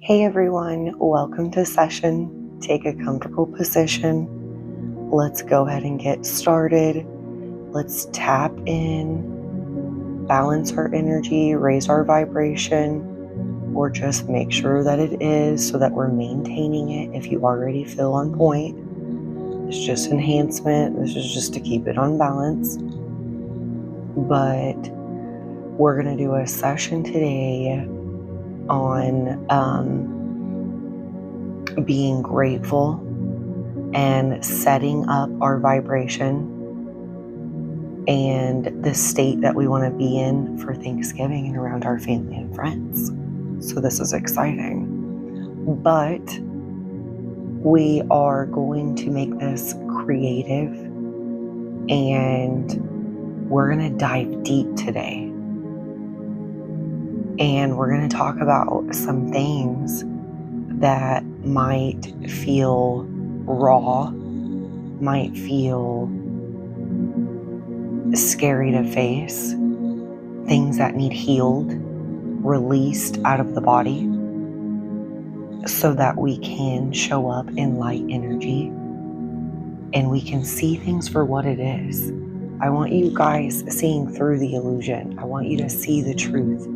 Hey everyone, welcome to session. Take a comfortable position. Let's go ahead and get started. Let's tap in, balance our energy, raise our vibration, or just make sure that it is so that we're maintaining it if you already feel on point. It's just enhancement. This is just to keep it on balance. But we're going to do a session today on being grateful and setting up our vibration and the state that we want to be in for Thanksgiving and around our family and friends. So this is exciting. But we are going to make this creative and we're going to dive deep today. And we're going to talk about some things that might feel raw, might feel scary to face, things that need healed, released out of the body, so that we can show up in light energy and we can see things for what it is. I want you guys seeing through the illusion. I want you to see the truth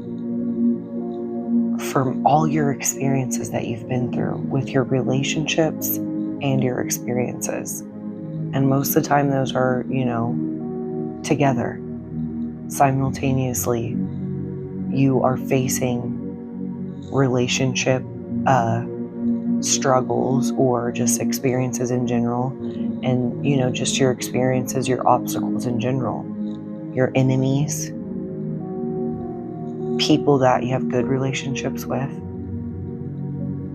from all your experiences that you've been through with your relationships and your experiences. And most of the time those are, together. Simultaneously, you are facing relationship struggles or just experiences in general. And, just your experiences, your obstacles in general, your enemies, people that you have good relationships with,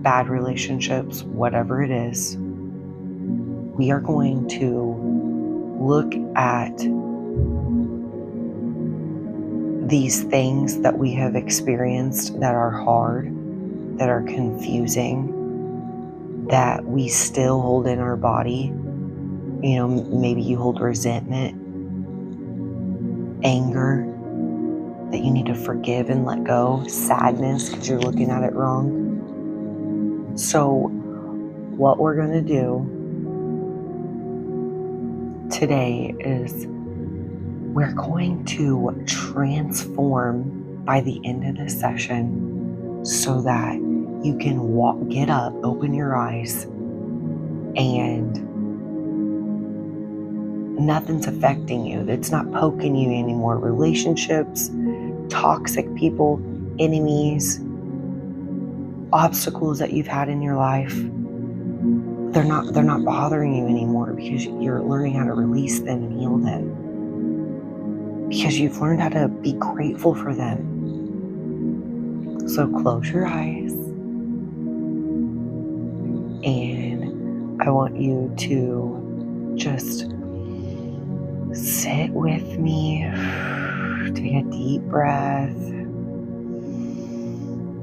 bad relationships, whatever it is. We are going to look at these things that we have experienced that are hard, that are confusing, that we still hold in our body. Maybe you hold resentment, anger that you need to forgive and let go, sadness because you're looking at it wrong. So what we're going to do today is we're going to transform by the end of the session so that you can get up, open your eyes, and nothing's affecting you. It's not poking you anymore. Relationships, toxic people, enemies, obstacles that you've had in your life, they're not bothering you anymore because you're learning how to release them and heal them. Because you've learned how to be grateful for them. So close your eyes. And I want you to just sit with me. Take a deep breath.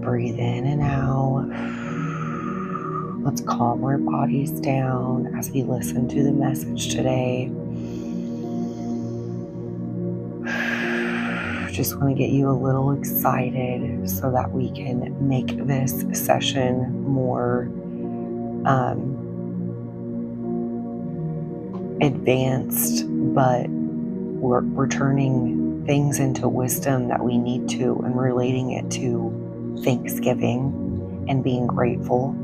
Breathe in and out. Let's calm our bodies down as we listen to the message today. Just want to get you a little excited so that we can make this session more advanced, but we're turning things into wisdom that we need to and relating it to Thanksgiving and being grateful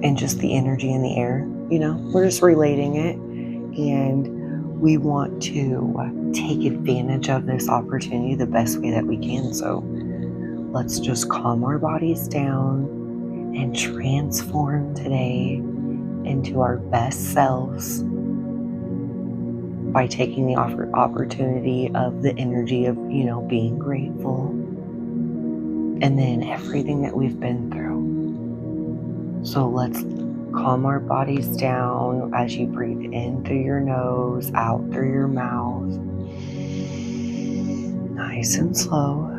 and just the energy in the air. We're just relating it, and we want to take advantage of this opportunity the best way that we can. So let's just calm our bodies down and transform today into our best selves by taking the opportunity of the energy of, being grateful and then everything that we've been through. So let's calm our bodies down as you breathe in through your nose, out through your mouth. Nice and slow.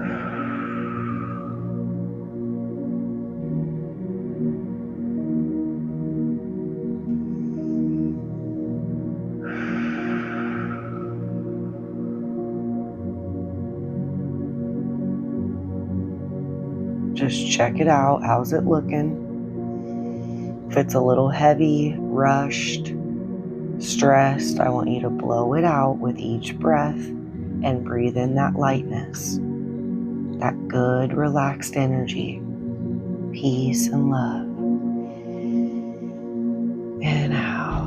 Just check it out. How's it looking? If it's a little heavy, rushed, stressed, I want you to blow it out with each breath and breathe in that lightness, that good, relaxed energy, peace and love. And out.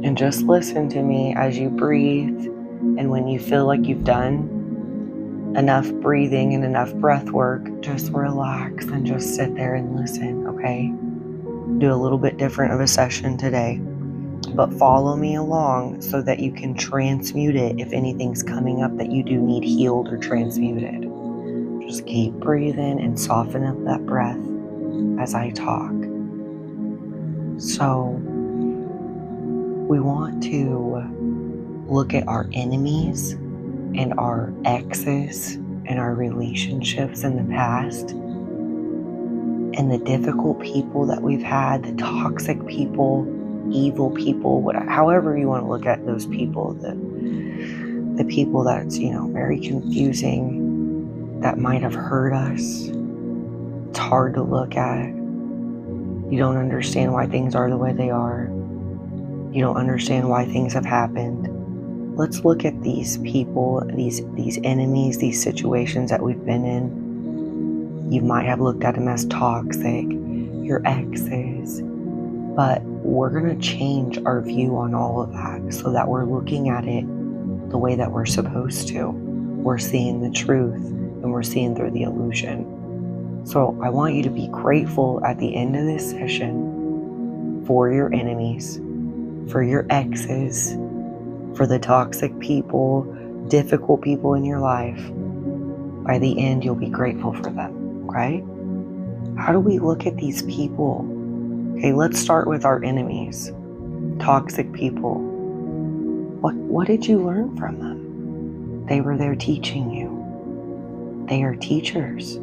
And just listen to me as you breathe. And when you feel like you've done enough breathing and enough breath work, just relax and just sit there and listen, okay? Do a little bit different of a session today, but follow me along so that you can transmute it if anything's coming up that you do need healed or transmuted. Just keep breathing and soften up that breath as I talk. So we want to look at our enemies and our exes and our relationships in the past and the difficult people that we've had, the toxic people, evil people, however you want to look at those people, the people that's, very confusing, that might have hurt us. It's hard to look at. You don't understand why things are the way they are. You don't understand why things have happened. Let's look at these people, these enemies, these situations that we've been in. You might have looked at them as toxic, your exes, but we're going to change our view on all of that so that we're looking at it the way that we're supposed to. We're seeing the truth and we're seeing through the illusion. So I want you to be grateful at the end of this session for your enemies, for your exes, for the toxic people, difficult people in your life. By the end, you'll be grateful for them, okay? How do we look at these people? Okay, let's start with our enemies, toxic people. What did you learn from them? They were there teaching you. They are teachers.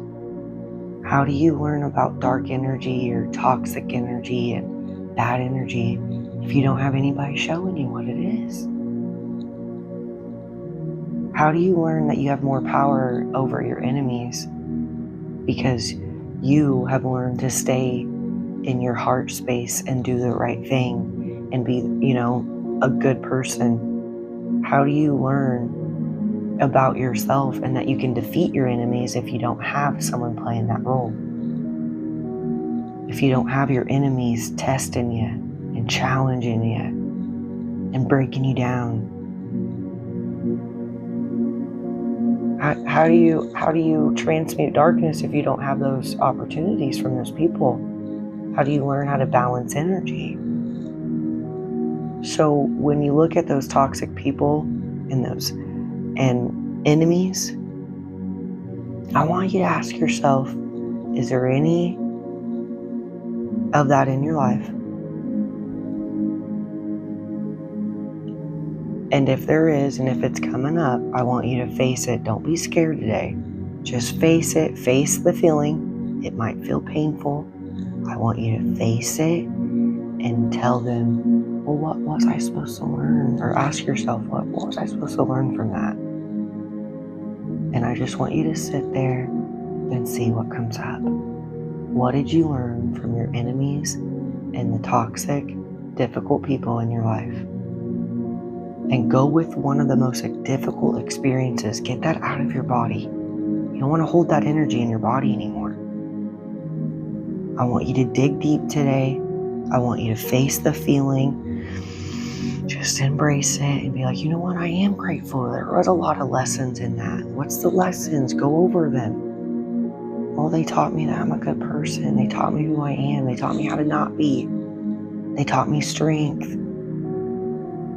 How do you learn about dark energy or toxic energy and bad energy if you don't have anybody showing you what it is? How do you learn that you have more power over your enemies? Because you have learned to stay in your heart space and do the right thing and be, a good person. How do you learn about yourself and that you can defeat your enemies if you don't have someone playing that role? If you don't have your enemies testing you and challenging you and breaking you down? How do you transmute darkness if you don't have those opportunities from those people? How do you learn how to balance energy? So when you look at those toxic people and those enemies, I want you to ask yourself, is there any of that in your life? And if there is, and if it's coming up, I want you to face it. Don't be scared today. Just face it. Face the feeling. It might feel painful. I want you to face it and tell them, well, what was I supposed to learn? Or ask yourself, what was I supposed to learn from that? And I just want you to sit there and see what comes up. What did you learn from your enemies and the toxic, difficult people in your life? And go with one of the most difficult experiences. Get that out of your body. You don't want to hold that energy in your body anymore. I want you to dig deep today. I want you to face the feeling. Just embrace it and be like, you know what? I am grateful. There was a lot of lessons in that. What's the lessons? Go over them. Well, they taught me that I'm a good person. They taught me who I am. They taught me how to not be. They taught me strength.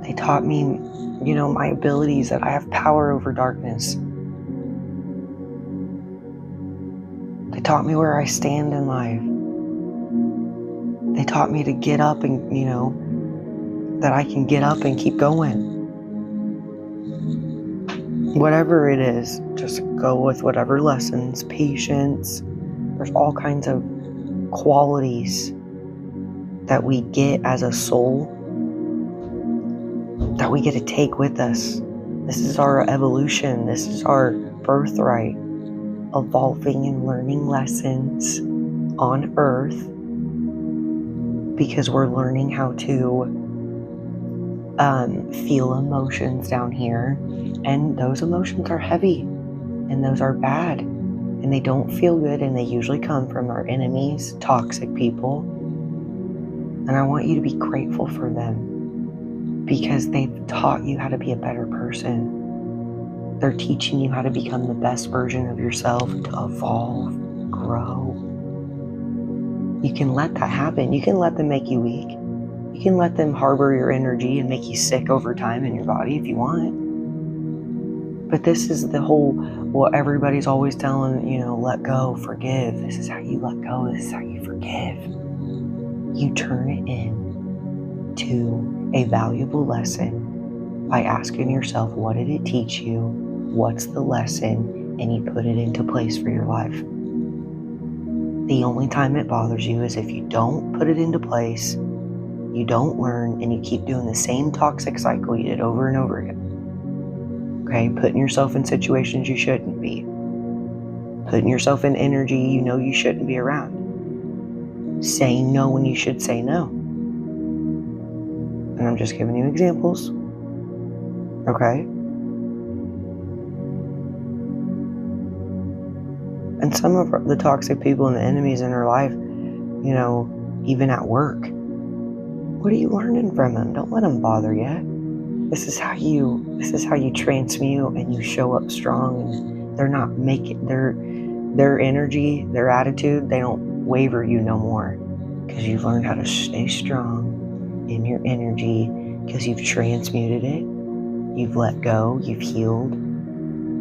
They taught me, my abilities, that I have power over darkness. They taught me where I stand in life. They taught me to get up and, that I can get up and keep going. Whatever it is, just go with whatever lessons, patience, There's all kinds of qualities that we get as a soul that we get to take with us. This is our evolution. This is our birthright. Evolving and learning lessons on Earth because we're learning how to feel emotions down here. And those emotions are heavy and those are bad and they don't feel good, and they usually come from our enemies, toxic people. And I want you to be grateful for them because they've taught you how to be a better person. They're teaching you how to become the best version of yourself, to evolve, grow. You can let that happen. You can let them make you weak. You can let them harbor your energy and make you sick over time in your body if you want. But this is the whole, what everybody's always telling, let go, forgive. This is how you let go. This is how you forgive. You turn it into a valuable lesson by asking yourself, what did it teach you? What's the lesson? And you put it into place for your life. The only time it bothers you is if you don't put it into place, you don't learn, and you keep doing the same toxic cycle you did over and over again. Okay, putting yourself in situations you shouldn't be. Putting yourself in energy you shouldn't be around. Saying no when you should say no. And I'm just giving you examples. Okay? And some of the toxic people and the enemies in our life, even at work, what are you learning from them? Don't let them bother you. This is how you transmute and you show up strong, and they're not making their energy, their attitude, they don't waver you no more because you've learned how to stay strong in your energy because you've transmuted it, you've let go, you've healed.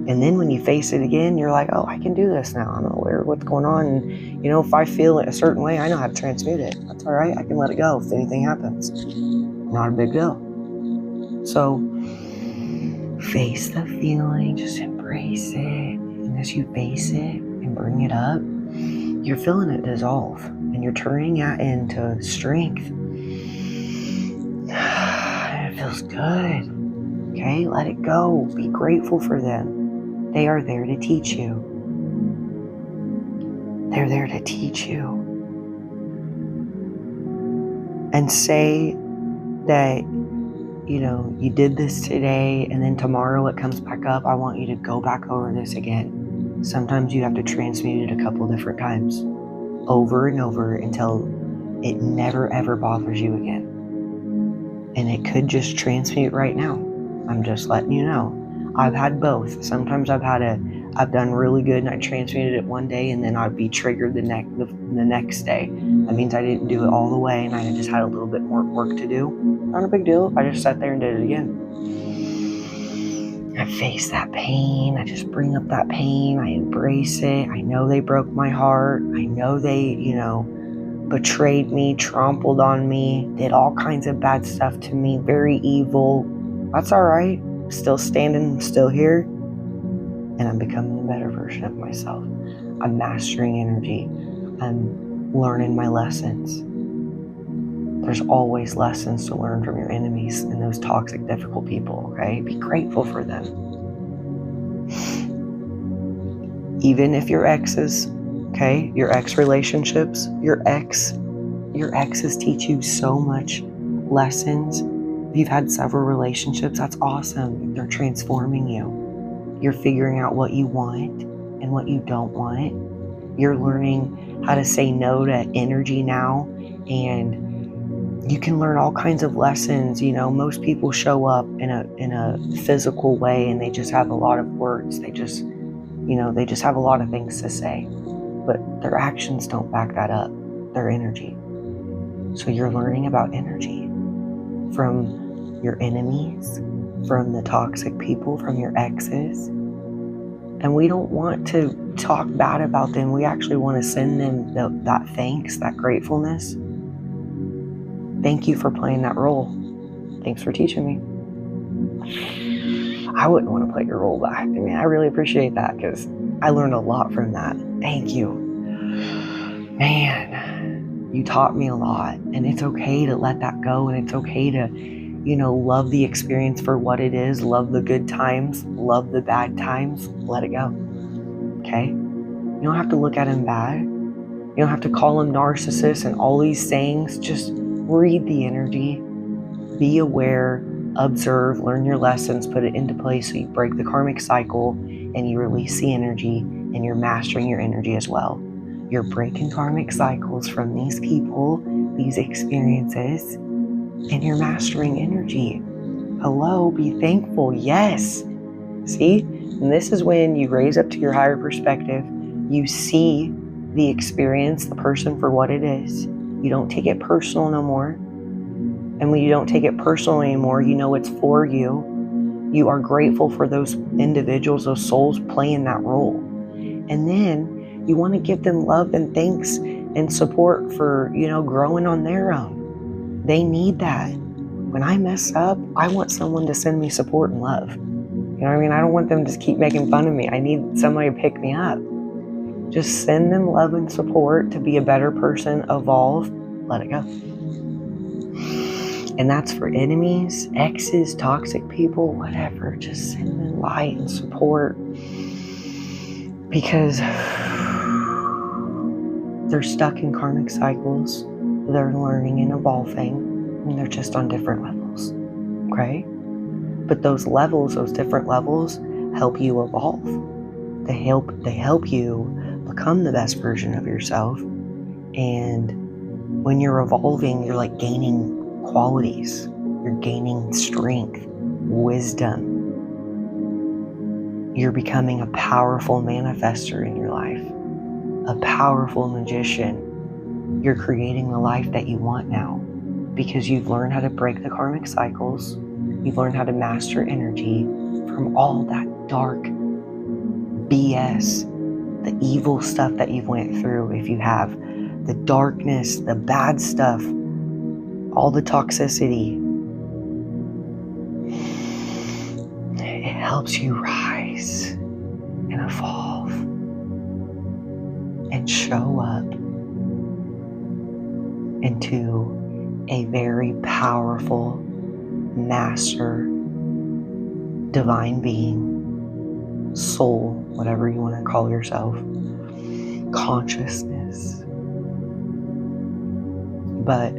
And then when you face it again, you're like, oh, I can do this now. I'm aware of what's going on. And, if I feel it a certain way, I know how to transmute it. That's all right. I can let it go if anything happens. Not a big deal. So face the feeling, just embrace it. And as you face it and bring it up, you're feeling it dissolve and you're turning that into strength. It feels good. Okay, let it go. Be grateful for them. They are there to teach you. They're there to teach you. And say that, you did this today and then tomorrow it comes back up. I want you to go back over this again. Sometimes you have to transmute it a couple different times, over and over, until it never ever bothers you again. And it could just transmute right now. I'm just letting you know. I've had both. Sometimes I've done really good and I transmuted it one day and then I'd be triggered the next day. That means I didn't do it all the way and I just had a little bit more work to do. Not a big deal. I just sat there and did it again. I face that pain. I just bring up that pain. I embrace it. I know they broke my heart. I know they, betrayed me, trampled on me, did all kinds of bad stuff to me, very evil. That's all right. Still standing, still here, and I'm becoming a better version of myself. I'm mastering energy. I'm learning my lessons. There's always lessons to learn from your enemies and those toxic, difficult people, okay? Be grateful for them. Even if your exes, okay, your ex relationships, your exes teach you so much lessons. If you've had several relationships, that's awesome. They're transforming you. You're figuring out what you want and what you don't want. You're learning how to say no to energy now, and you can learn all kinds of lessons. Most people show up in a physical way and they just have a lot of words. They just have a lot of things to say, but their actions don't back that up, their energy. So you're learning about energy from your enemies, from the toxic people, from your exes. And we don't want to talk bad about them. We actually want to send them that thanks, that gratefulness. Thank you for playing that role. Thanks for teaching me. I wouldn't want to play your role back. I really appreciate that because I learned a lot from that. Thank you. Man, you taught me a lot, and it's okay to let that go, and it's okay to, love the experience for what it is, love the good times, love the bad times, let it go, okay? You don't have to look at him bad. You don't have to call him narcissist and all these things. Just read the energy, be aware, observe, learn your lessons, put it into place so you break the karmic cycle and you release the energy, and you're mastering your energy as well. You're breaking karmic cycles from these people, these experiences, and you're mastering energy. Hello, be thankful. Yes. See? And this is when you raise up to your higher perspective. You see the experience, the person for what it is. You don't take it personal no more. And when you don't take it personal anymore, you know it's for you. You are grateful for those individuals, those souls playing that role. And then you want to give them love and thanks and support for, growing on their own. They need that. When I mess up, I want someone to send me support and love. You know what I mean? I don't want them to just keep making fun of me. I need somebody to pick me up. Just send them love and support to be a better person, evolve, let it go. And that's for enemies, exes, toxic people, whatever. Just send them light and support, because they're stuck in karmic cycles. They're learning and evolving, and they're just on different levels, okay? But those levels, those different levels, help you evolve. They help you become the best version of yourself. And when you're evolving, you're like gaining qualities. You're gaining strength, wisdom. You're becoming a powerful manifester in your life, a powerful magician. You're creating the life that you want now, because you've learned how to break the karmic cycles. You've learned how to master energy from all that dark BS, the evil stuff that you've went through. If you have the darkness, the bad stuff, all the toxicity, it helps you rise and evolve and show up into a very powerful master, divine being, soul, whatever you want to call yourself, consciousness. But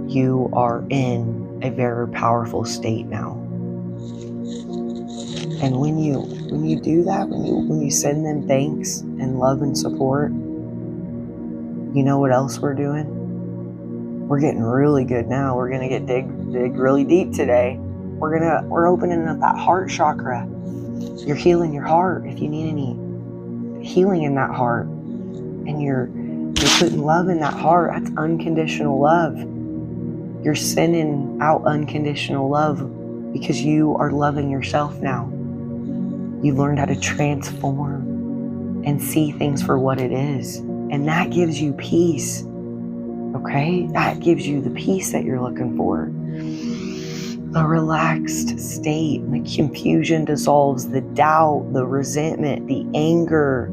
you are in a very powerful state now. And when you do that, when you send them thanks and love and support, you know what else we're doing? We're getting really good now. We're gonna dig really deep today. We're opening up that heart chakra. You're healing your heart. If you need any healing in that heart, and you're putting love in that heart, that's unconditional love. You're sending out unconditional love because you are loving yourself now. You've learned how to transform and see things for what it is. And that gives you peace. Okay? That gives you the peace that you're looking for. The relaxed state, the confusion dissolves, the doubt, the resentment, the anger,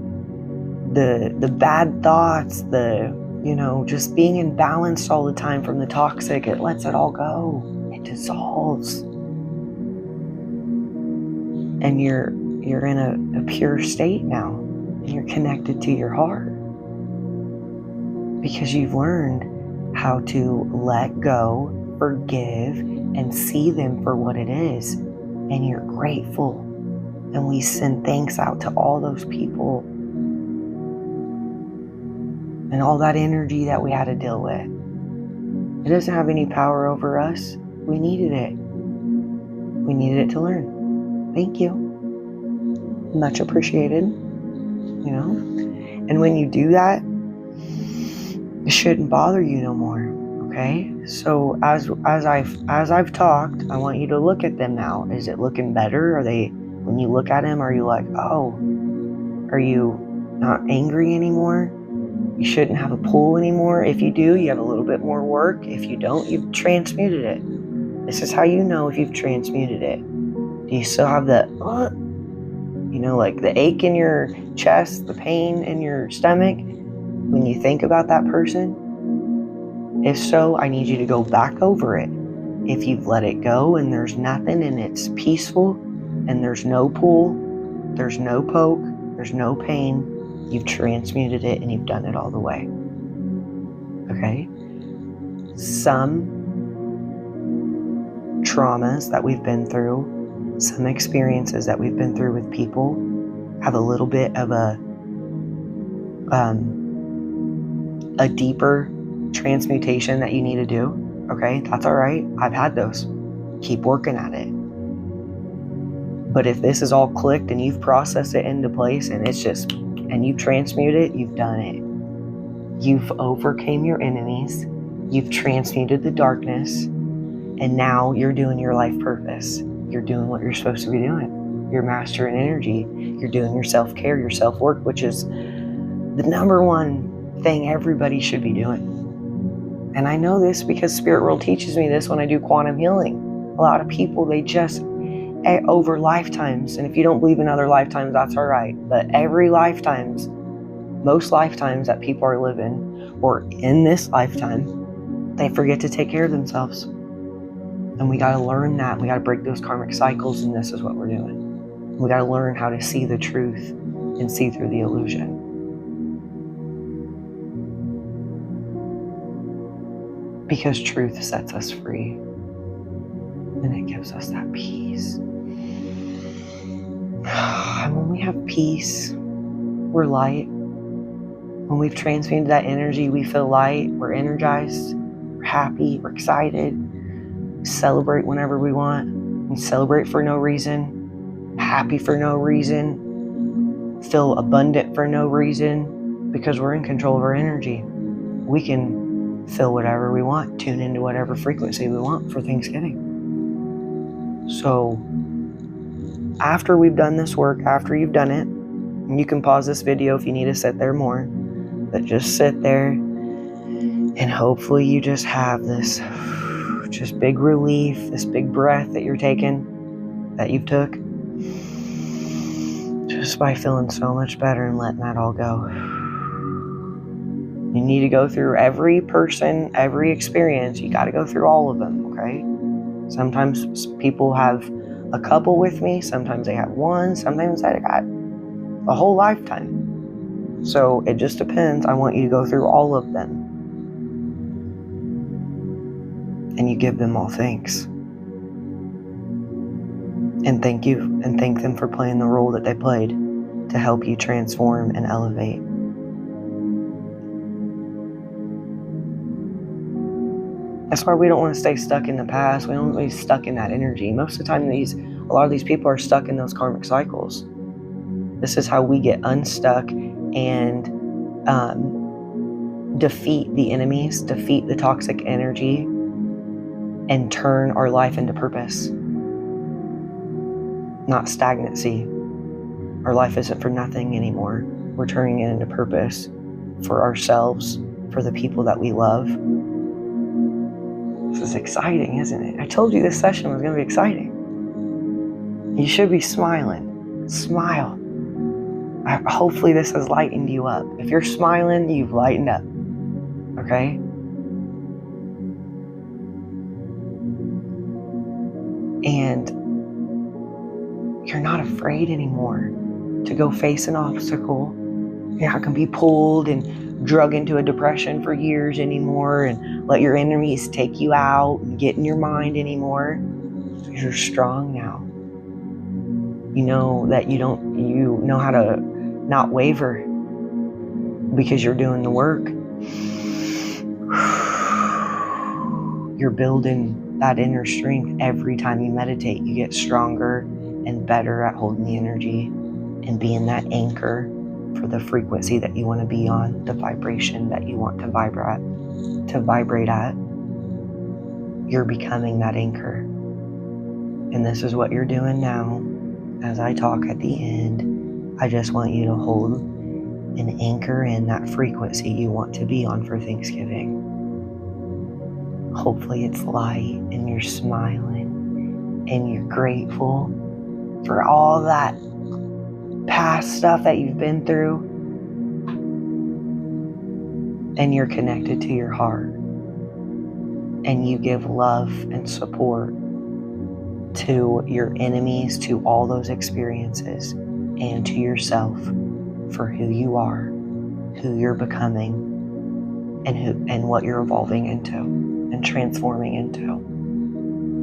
the bad thoughts, just being imbalanced all the time from the toxic. It lets it all go. It dissolves. And you're in a pure state now. And you're connected to your heart. Because you've learned how to let go, forgive, and see them for what it is. And you're grateful. And we send thanks out to all those people and all that energy that we had to deal with. It doesn't have any power over us. We needed it. We needed it to learn. Thank you. Much appreciated. And when you do that, it shouldn't bother you no more. Okay? So as I've talked, I want you to look at them now. Is it looking better? When you look at them, are you like, oh, are you not angry anymore? You shouldn't have a pull anymore. If you do, you have a little bit more work. If you don't, you've transmuted it. This is how you know if you've transmuted it. Do you still have the, like the ache in your chest, the pain in your stomach? when you think about that person? If so, I need you to go back over it. If you've let it go and there's nothing and it's peaceful and there's no pull, there's no poke, there's no pain, you've transmuted it and you've done it all the way. Okay? Some traumas that we've been through, some experiences that we've been through with people have a little bit of a deeper transmutation that you need to do. Okay, that's all right. I've had those. Keep working at it. But if this is all clicked and you've processed it into place and you've transmuted it, you've done it. You've overcame your enemies. You've transmuted the darkness. And now you're doing your life purpose. You're doing what you're supposed to be doing. You're mastering energy. You're doing your self-care, your self-work, which is the number one thing everybody should be doing. And I know this because Spirit World teaches me this when I do quantum healing. A lot of people, they just, over lifetimes, and if you don't believe in other lifetimes, that's all right. But most lifetimes that people are living, or in this lifetime, they forget to take care of themselves. And we got to learn that. We got to break those karmic cycles, and this is what we're doing. We got to learn how to see the truth and see through the illusion. Because truth sets us free. And it gives us that peace. And when we have peace, we're light. When we've transmuted that energy, we feel light, we're energized, we're happy, we're excited. We celebrate whenever we want. We celebrate for no reason, happy for no reason, feel abundant for no reason, because we're in control of our energy. We can feel whatever we want, tune into whatever frequency we want for Thanksgiving. So after we've done this work, after you've done it, and you can pause this video if you need to sit there more, but just sit there and hopefully you just have this just big relief, this big breath that you're taking, that you've took, just by feeling so much better and letting that all go. You need to go through every person, every experience. You got to go through all of them, okay? Sometimes people have a couple with me. Sometimes they have one. Sometimes I got a whole lifetime. So it just depends. I want you to go through all of them. And you give them all thanks. And thank you. And thank them for playing the role that they played to help you transform and elevate. That's why we don't want to stay stuck in the past. We don't want to be stuck in that energy. Most of the time, a lot of these people are stuck in those karmic cycles. This is how we get unstuck and defeat the enemies, defeat the toxic energy, and turn our life into purpose. Not stagnancy. Our life isn't for nothing anymore. We're turning it into purpose for ourselves, for the people that we love. This is exciting, isn't it? I told you this session was going to be exciting. You should be smiling. Smile. Hopefully this has lightened you up. If you're smiling, you've lightened up. Okay? And you're not afraid anymore to go face an obstacle. You're not going to be pulled and drug into a depression for years anymore and let your enemies take you out and get in your mind anymore. You're strong now. You know that you know how to not waver because you're doing the work. You're building that inner strength every time you meditate. You get stronger and better at holding the energy and being that anchor for the frequency that you want to be on, the vibration that you want to vibrate at. You're becoming that anchor. And this is what you're doing now. As I talk at the end, I just want you to hold an anchor in that frequency you want to be on for Thanksgiving. Hopefully it's light and you're smiling and you're grateful for all that past stuff that you've been through. and you're connected to your heart, and you give love and support to your enemies, to all those experiences, and to yourself for who you are, who you're becoming, and what you're evolving into and transforming into.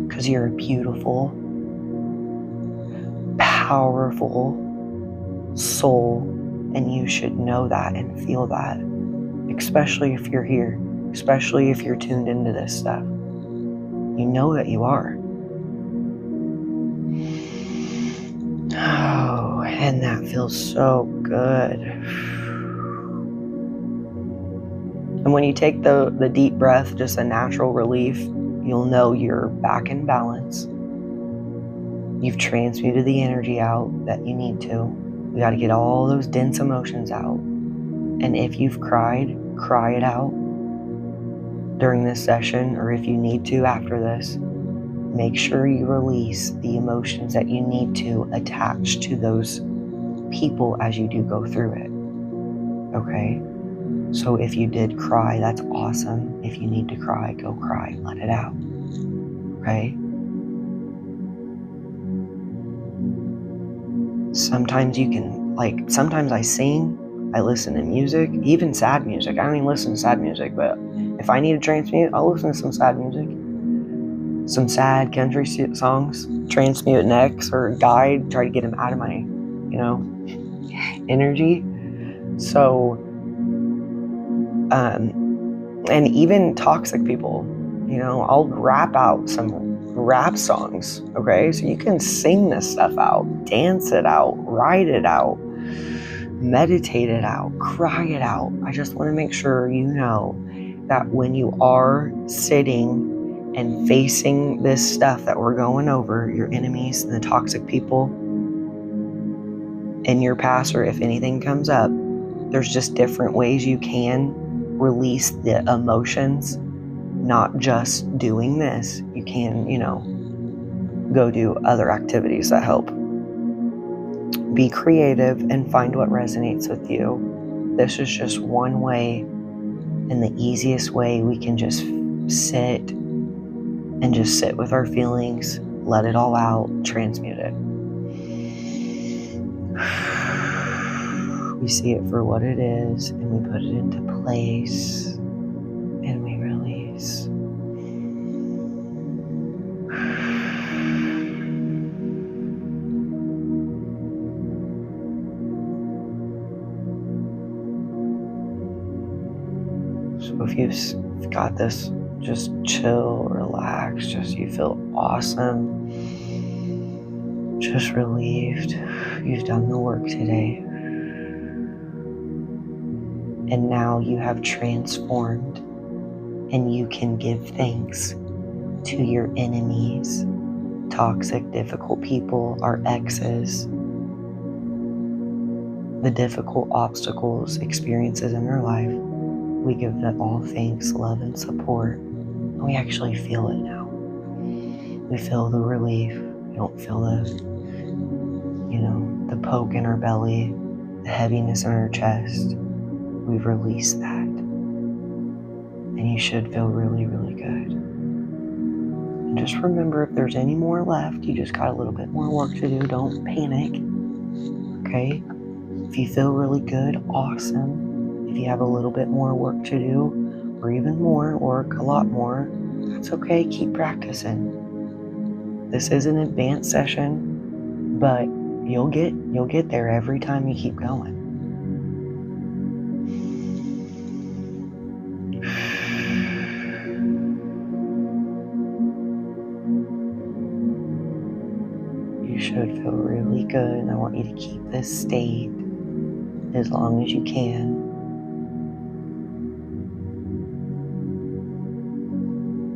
Because you're a beautiful, powerful soul, and you should know that and feel that, especially if you're here, especially if you're tuned into this stuff. You know that you are. Oh, and that feels so good. And when you take the deep breath, just a natural relief, you'll know you're back in balance. You've transmuted the energy out that you need to. We got to get all those dense emotions out. And if you've cried, cry it out during this session, or if you need to after this. Make sure you release the emotions that you need to attach to those people as you do go through it. Okay? So if you did cry, that's awesome. If you need to cry, go cry. Let it out. Okay? Sometimes you can, sometimes I sing, I listen to music, even sad music. I don't even listen to sad music, but if I need to transmute, I'll listen to some sad music. Some sad country songs, transmute an ex or guide, try to get him out of my, energy. So, and even toxic people, I'll rap out some rap songs, okay? So you can sing this stuff out, dance it out, write it out, meditate it out, cry it out. I just want to make sure you know that when you are sitting and facing this stuff that we're going over, your enemies and the toxic people in your past, or if anything comes up, there's just different ways you can release the emotions, not just doing this. You can, go do other activities that help. Be creative and find what resonates with you. This is just one way, and the easiest way we can just sit with our feelings, let it all out, transmute it. We see it for what it is, and we put it into place, and we release. So if you've got this, just chill, relax, you feel awesome, just relieved. You've done the work today. And now you have transformed, and you can give thanks to your enemies, toxic, difficult people, our exes, the difficult obstacles, experiences in their life. We give them all thanks, love, and support. And we actually feel it now. We feel the relief. We don't feel the poke in our belly, the heaviness in our chest. We've released that. And you should feel really, really good. And just remember, if there's any more left, you just got a little bit more work to do. Don't panic. Okay? If you feel really good, awesome. If you have a little bit more work to do, or even more work, a lot more, that's okay. Keep practicing. This is an advanced session, but you'll get there every time you keep going. You should feel really good, and I want you to keep this state as long as you can.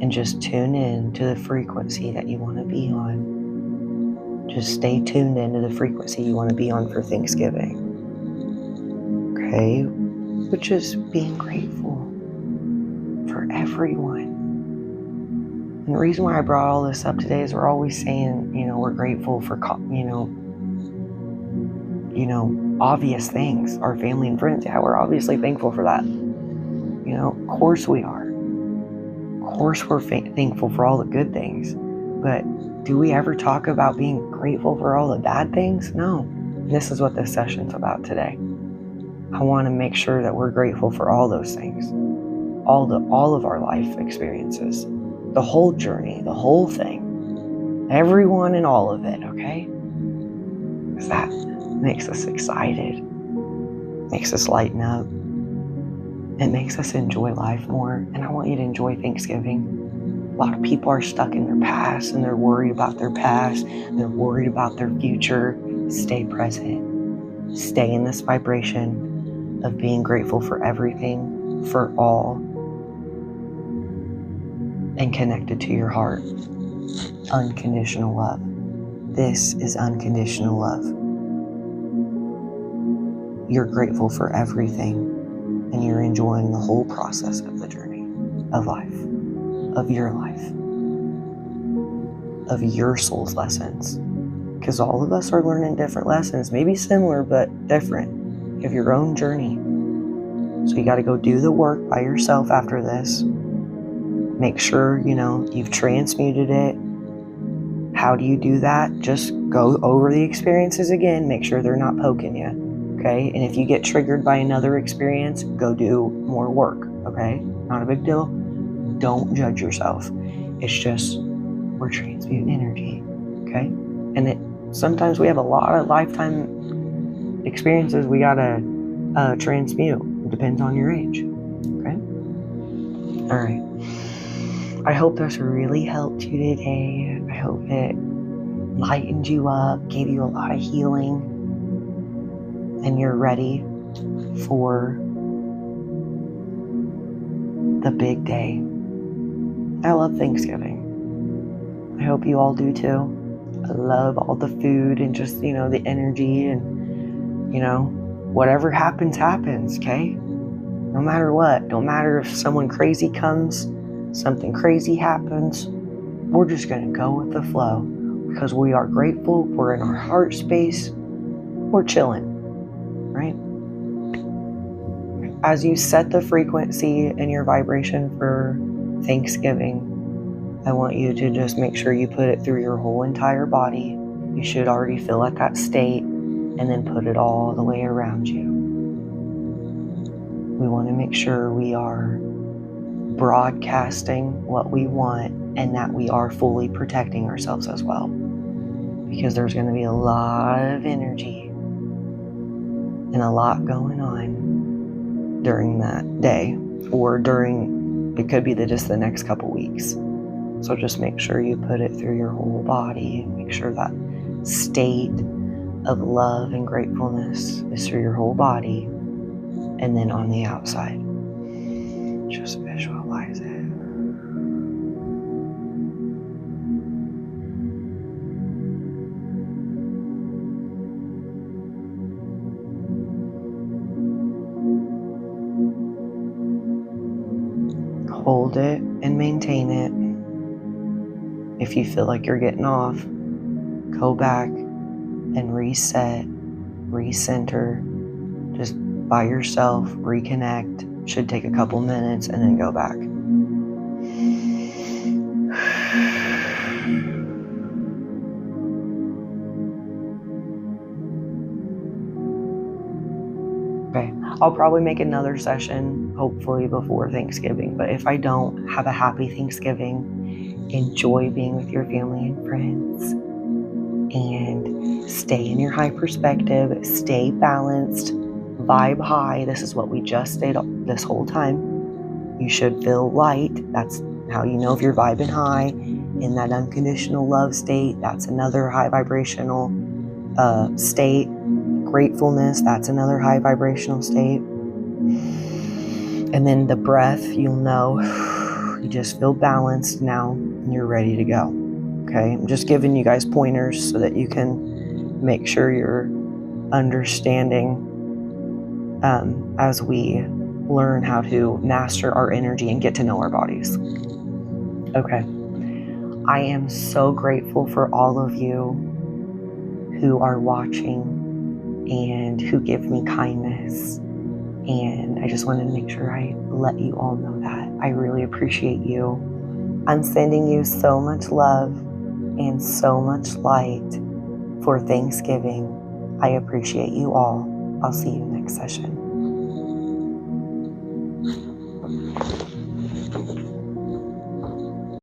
And just tune in to the frequency that you want to be on. Just stay tuned into the frequency you want to be on for Thanksgiving. Okay? Which is being grateful for everyone. And the reason why I brought all this up today is we're always saying, we're grateful for, obvious things, our family and friends. Yeah, we're obviously thankful for that. Of course we are. Of course we're thankful for all the good things. But do we ever talk about being grateful for all the bad things? No. This is what this session's about today. I want to make sure that we're grateful for all those things. All of our life experiences. The whole journey, the whole thing. Everyone and all of it, okay? Because that makes us excited. Makes us lighten up. It makes us enjoy life more. And I want you to enjoy Thanksgiving. A lot of people are stuck in their past and they're worried about their past. They're worried about their future. Stay present. Stay in this vibration of being grateful for everything, for all, and connected to your heart. Unconditional love. This is unconditional love. You're grateful for everything, and you're enjoying the whole process of the journey of life, of your soul's lessons. Because all of us are learning different lessons, maybe similar, but different. You have your own journey. So you got to go do the work by yourself after this. Make sure, you've transmuted it. How do you do that? Just go over the experiences again. Make sure they're not poking you, okay? And if you get triggered by another experience, go do more work, okay? Not a big deal. Don't judge yourself. It's just, we're transmuting energy, okay? And sometimes we have a lot of lifetime experiences we gotta transmute. It depends on your age, okay? All right. I hope this really helped you today. I hope it lightened you up, gave you a lot of healing, and you're ready for the big day. I love Thanksgiving. I hope you all do too. I love all the food and just, the energy and, whatever happens, okay? No matter what. Don't matter if someone crazy comes, something crazy happens, we're just going to go with the flow because we are grateful. We're in our heart space. We're chilling, right? As you set the frequency and your vibration for Thanksgiving, I want you to just make sure you put it through your whole entire body. You should already feel at that state, and then put it all the way around you. We want to make sure we are broadcasting what we want and that we are fully protecting ourselves as well, because there's going to be a lot of energy and a lot going on during that day, or it could be just the next couple weeks. So just make sure you put it through your whole body and make sure that state of love and gratefulness is through your whole body and then on the outside. Just visualize it. Hold it and maintain it. If you feel like you're getting off, go back and reset, recenter, just by yourself, reconnect. Should take a couple minutes and then go back. Okay, I'll probably make another session, hopefully before Thanksgiving, but if I don't, have a happy Thanksgiving. Enjoy being with your family and friends, and stay in your high perspective, stay balanced, vibe high. This is what we just did this whole time. You should feel light. That's how you know if you're vibing high. In that unconditional love state, that's another high vibrational state. Gratefulness, that's another high vibrational state. And then the breath, you'll know you just feel balanced now and you're ready to go. Okay, I'm just giving you guys pointers so that you can make sure you're understanding as we learn how to master our energy and get to know our bodies. Okay, I am so grateful for all of you who are watching and who give me kindness And I just wanted to make sure I let you all know that. I really appreciate you. I'm sending you so much love and so much light for Thanksgiving. I appreciate you all. I'll see you next session.